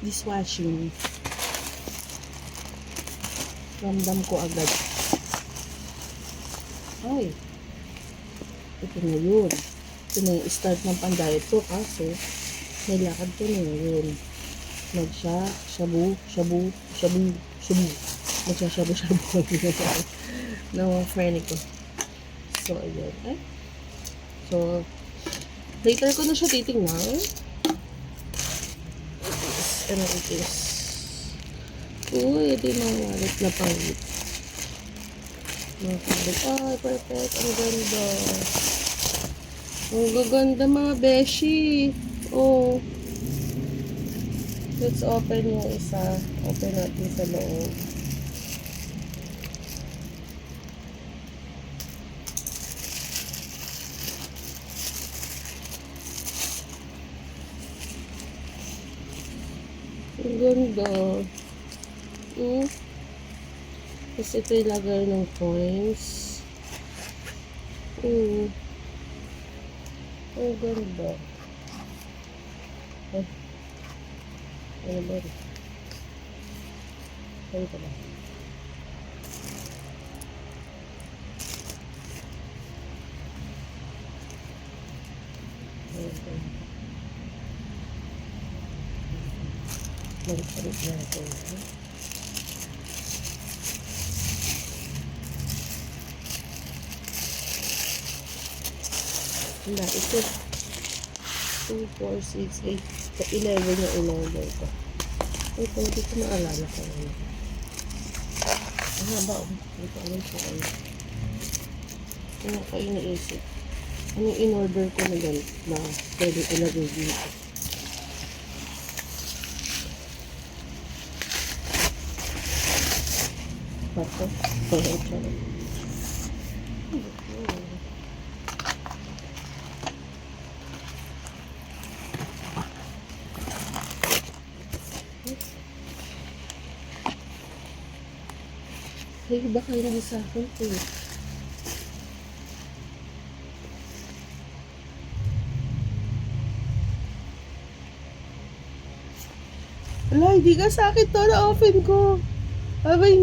dishwashing. Ramdam ko agad. Ay, ito na yun. Ito na yung start ng pandayet ko kaso may lakad ko na yun. Shabu ng mga friend ko. So, ayun. So, later ko na siya titingnan. Ano it is? Uy, ito yung mga wallet na pangit. Mga pangit. Ay, perfect. Ang ganda. Ang gaganda mga beshi. Oh. Let's open yung isa. Open natin sa loob. Ang ganda. Tapos ito yung lagay ng coins. Ang ganda. Ano ba rin? Ano ba? Balik-balik natin. Wala, ito 2, 4, 6, 8 11 yung in-order ko. Ito, hindi ko maalala ko ano. Ang haba ako. Hindi ko alam ko ano. Ano ko iniisip. Ano yung in-order ko na ganit na pwede ilagay dito. Bato. Ito. Ay, baka yun sa akin po. Wala, hindi ka sa akin to. Na-open ko. Abay